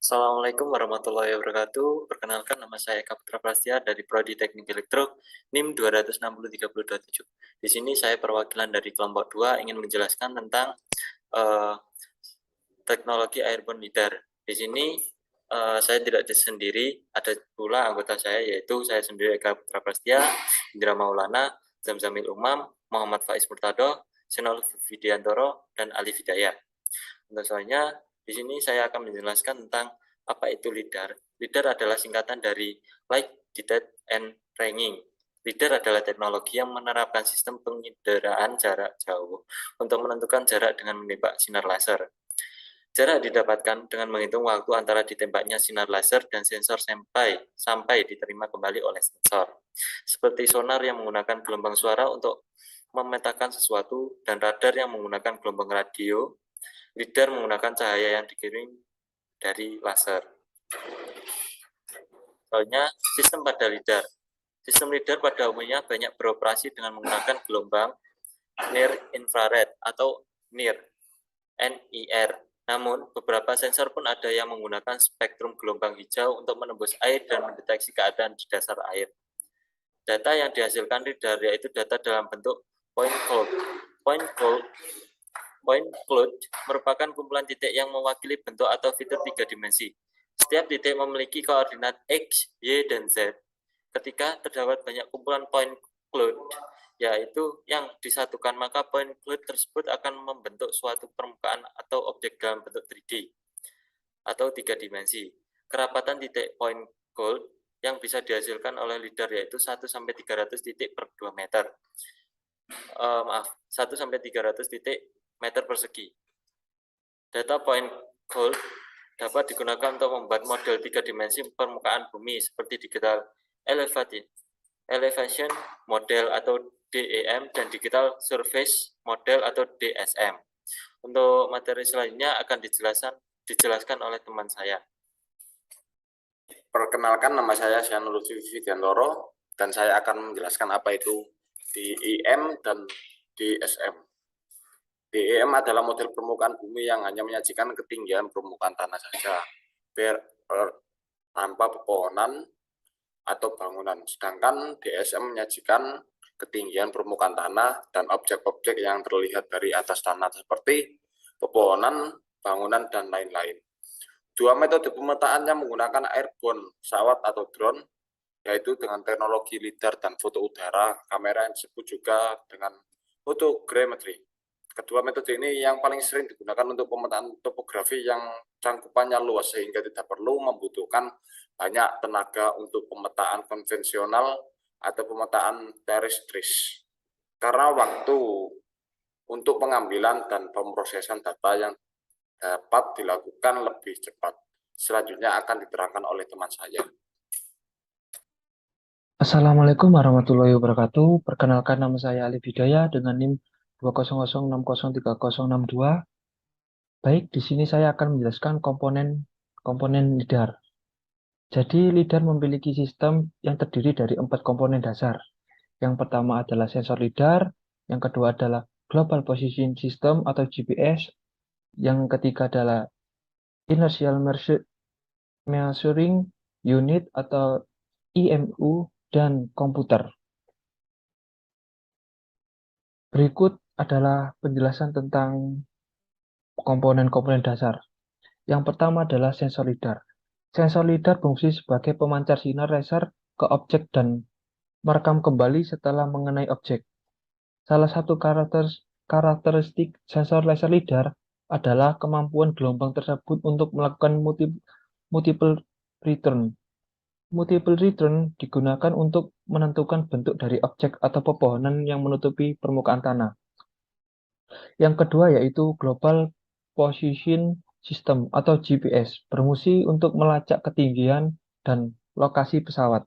Assalamualaikum warahmatullahi wabarakatuh. Perkenalkan, nama saya Eka Putra Prastya dari Prodi Teknik Elektro NIM 2603027. Di sini saya perwakilan dari kelompok 2 ingin menjelaskan tentang uh, teknologi airborne lidar. Di sini saya tidak sendiri, ada pula anggota saya, yaitu saya sendiri Eka Putra Prastya, Indra Maulana, Zamzamil Umam, Muhammad Faiz Murtado, Senol Vidiantoro, dan Ali Hidayat. Untuk soalnya, di sini saya akan menjelaskan tentang apa itu LIDAR. LIDAR adalah singkatan dari Light Detect and Ranging. LIDAR adalah teknologi yang menerapkan sistem penginderaan jarak jauh untuk menentukan jarak dengan menembak sinar laser. Jarak didapatkan dengan menghitung waktu antara ditembaknya sinar laser dan sensor sampai diterima kembali oleh sensor. Seperti sonar yang menggunakan gelombang suara untuk memetakan sesuatu dan radar yang menggunakan gelombang radio, LIDAR menggunakan cahaya yang dikirim dari laser. Soalnya sistem pada LIDAR. Sistem LIDAR pada umumnya banyak beroperasi dengan menggunakan gelombang near infrared atau NIR. Namun, beberapa sensor pun ada yang menggunakan spektrum gelombang hijau untuk menembus air dan mendeteksi keadaan di dasar air. Data yang dihasilkan LIDAR yaitu data dalam bentuk point cloud. Point cloud merupakan kumpulan titik yang mewakili bentuk atau fitur 3 dimensi. Setiap titik memiliki koordinat X, Y, dan Z. Ketika terdapat banyak kumpulan point cloud, yaitu yang disatukan, maka point cloud tersebut akan membentuk suatu permukaan atau objek dalam bentuk 3D atau 3 dimensi. Kerapatan titik point cloud yang bisa dihasilkan oleh LIDAR yaitu 1-300 titik per 2 meter. 1-300 titik meter persegi. Data point cloud dapat digunakan untuk membuat model 3 dimensi permukaan bumi seperti digital elevation model atau DEM dan digital surface model atau DSM. Untuk materi selanjutnya akan dijelaskan oleh teman saya. Perkenalkan, nama saya Senol Vidiantoro dan saya akan menjelaskan apa itu DEM dan DSM. DEM adalah model permukaan bumi yang hanya menyajikan ketinggian permukaan tanah saja, tanpa pepohonan atau bangunan. Sedangkan DSM menyajikan ketinggian permukaan tanah dan objek-objek yang terlihat dari atas tanah seperti pepohonan, bangunan, dan lain-lain. Dua metode pemetaannya menggunakan airborne, pesawat atau drone, yaitu dengan teknologi LIDAR dan foto udara. Kamera yang disebut juga dengan photogrammetry. Kedua metode ini yang paling sering digunakan untuk pemetaan topografi yang cangkupannya luas sehingga tidak perlu membutuhkan banyak tenaga untuk pemetaan konvensional atau pemetaan terrestris. Karena waktu untuk pengambilan dan pemrosesan data yang dapat dilakukan lebih cepat. Selanjutnya akan diterangkan oleh teman saya. Assalamualaikum warahmatullahi wabarakatuh. Perkenalkan, nama saya Ali Hidayat dengan NIM 200603062. Baik, di sini saya akan menjelaskan komponen LIDAR. Jadi, LIDAR memiliki sistem yang terdiri dari 4 komponen dasar. Yang pertama adalah sensor LIDAR, yang kedua adalah Global Position System atau GPS, yang ketiga adalah Inertial Measuring Unit atau IMU, dan komputer. Berikut adalah penjelasan tentang komponen-komponen dasar. Yang pertama adalah sensor LIDAR. Sensor LIDAR berfungsi sebagai pemancar sinar laser ke objek dan merekam kembali setelah mengenai objek. Salah satu karakteristik sensor laser LIDAR adalah kemampuan gelombang tersebut untuk melakukan multiple return. Multiple return digunakan untuk menentukan bentuk dari objek atau pepohonan yang menutupi permukaan tanah. Yang kedua yaitu Global Position System atau GPS, berfungsi untuk melacak ketinggian dan lokasi pesawat.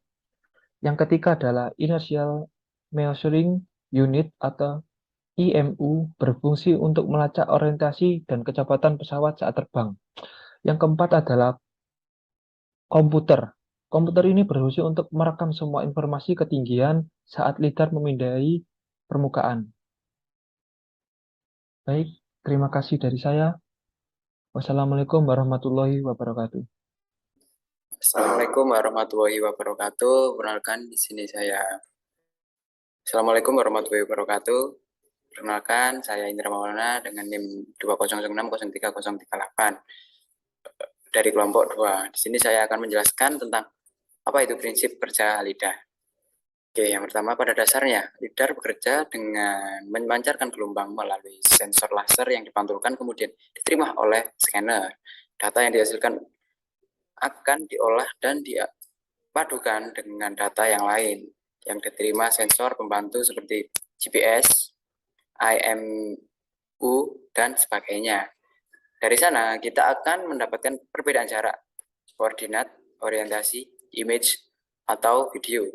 Yang ketiga adalah Inertial Measuring Unit atau IMU, berfungsi untuk melacak orientasi dan kecepatan pesawat saat terbang. Yang keempat adalah komputer. Komputer ini berfungsi untuk merekam semua informasi ketinggian saat LIDAR memindai permukaan. Baik, terima kasih dari saya. Wassalamualaikum warahmatullahi wabarakatuh. Assalamualaikum warahmatullahi wabarakatuh. Perkenalkan di sini saya. Assalamualaikum warahmatullahi wabarakatuh. Perkenalkan saya Indra Maulana dengan NIM 200603038 dari kelompok 2. Di sini saya akan menjelaskan tentang apa itu prinsip kerja lidar. Oke, yang pertama pada dasarnya lidar bekerja dengan memancarkan gelombang melalui sensor laser yang dipantulkan kemudian diterima oleh scanner. Data yang dihasilkan akan diolah dan dipadukan dengan data yang lain yang diterima sensor pembantu seperti GPS, IMU, dan sebagainya. Dari sana kita akan mendapatkan perbedaan jarak, koordinat, orientasi, image, atau video,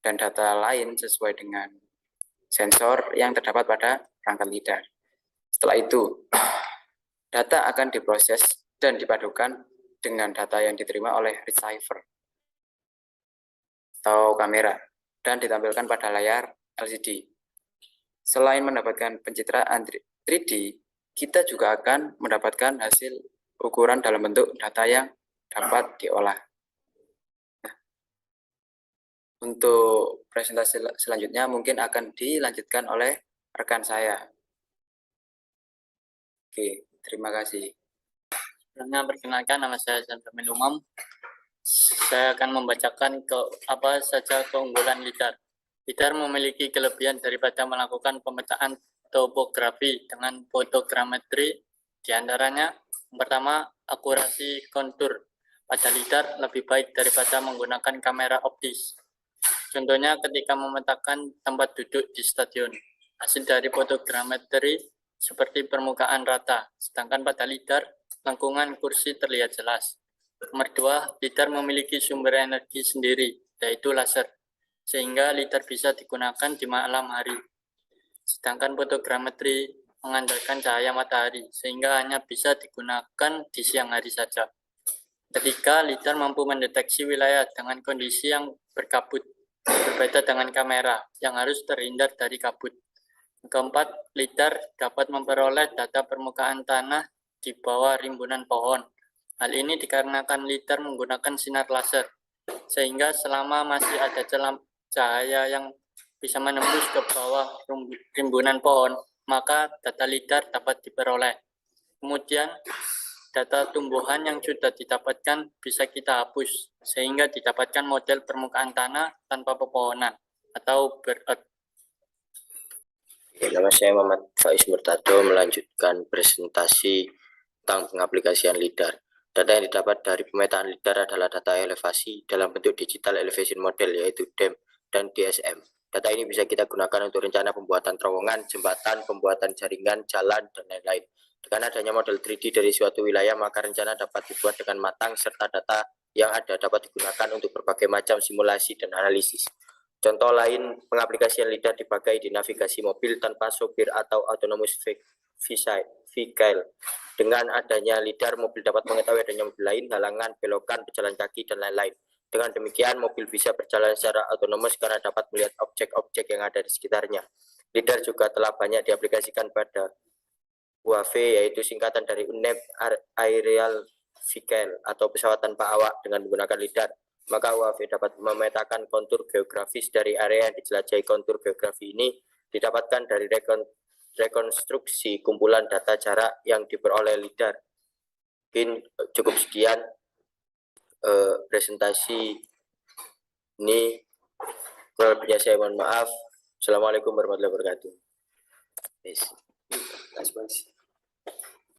dan data lain sesuai dengan sensor yang terdapat pada perangkat lidar. Setelah itu, data akan diproses dan dipadukan dengan data yang diterima oleh receiver atau kamera dan ditampilkan pada layar LCD. Selain mendapatkan pencitraan 3D, kita juga akan mendapatkan hasil ukuran dalam bentuk data yang dapat diolah. Nah, untuk presentasi selanjutnya mungkin akan dilanjutkan oleh rekan saya. Oke, terima kasih. Perkenalkan, nama saya Zanfamil Umam. Saya akan membacakan apa saja keunggulan lidar. Lidar memiliki kelebihan daripada melakukan pemetaan topografi dengan fotogrammetri. Di antaranya, yang pertama, akurasi kontur. Pada lidar lebih baik daripada menggunakan kamera optis. Contohnya ketika memetakan tempat duduk di stadion. Hasil dari fotogrammetri seperti permukaan rata, sedangkan pada lidar lengkungan kursi terlihat jelas. Nomor 2, lidar memiliki sumber energi sendiri, yaitu laser, sehingga lidar bisa digunakan di malam hari. Sedangkan fotogrammetri mengandalkan cahaya matahari, sehingga hanya bisa digunakan di siang hari saja. Ketiga, lidar mampu mendeteksi wilayah dengan kondisi yang berkabut, berbeda dengan kamera yang harus terhindar dari kabut. Keempat, lidar dapat memperoleh data permukaan tanah di bawah rimbunan pohon. Hal ini dikarenakan lidar menggunakan sinar laser, sehingga selama masih ada cahaya yang bisa menembus ke bawah rimbunan pohon, maka data lidar dapat diperoleh. Kemudian, data tumbuhan yang sudah didapatkan bisa kita hapus, sehingga didapatkan model permukaan tanah tanpa pepohonan atau bird. Nama saya Muhammad Faiz Murtado, melanjutkan presentasi tentang pengaplikasian lidar. Data yang didapat dari pemetaan lidar adalah data elevasi dalam bentuk digital elevation model, yaitu DEM dan DSM. Data ini bisa kita gunakan untuk rencana pembuatan terowongan, jembatan, pembuatan jaringan, jalan, dan lain-lain. Dengan adanya model 3D dari suatu wilayah, maka rencana dapat dibuat dengan matang, serta data yang ada dapat digunakan untuk berbagai macam simulasi dan analisis. Contoh lain, pengaplikasian lidar dipakai di navigasi mobil tanpa sopir atau autonomous vehicle. Dengan adanya lidar, mobil dapat mengetahui adanya mobil lain, halangan, belokan, pejalan kaki, dan lain-lain. Dengan demikian, mobil bisa berjalan secara otonom karena dapat melihat objek-objek yang ada di sekitarnya. Lidar juga telah banyak diaplikasikan pada UAV, yaitu singkatan dari Unmanned Aerial Vehicle atau pesawat tanpa awak. Dengan menggunakan lidar, maka UAV dapat memetakan kontur geografis dari area yang dijelajahi. Kontur geografi ini didapatkan dari rekonstruksi kumpulan data jarak yang diperoleh lidar. Mungkin cukup sekian presentasi ini. Kurang lebihnya saya mohon maaf. Assalamualaikum warahmatullahi wabarakatuh.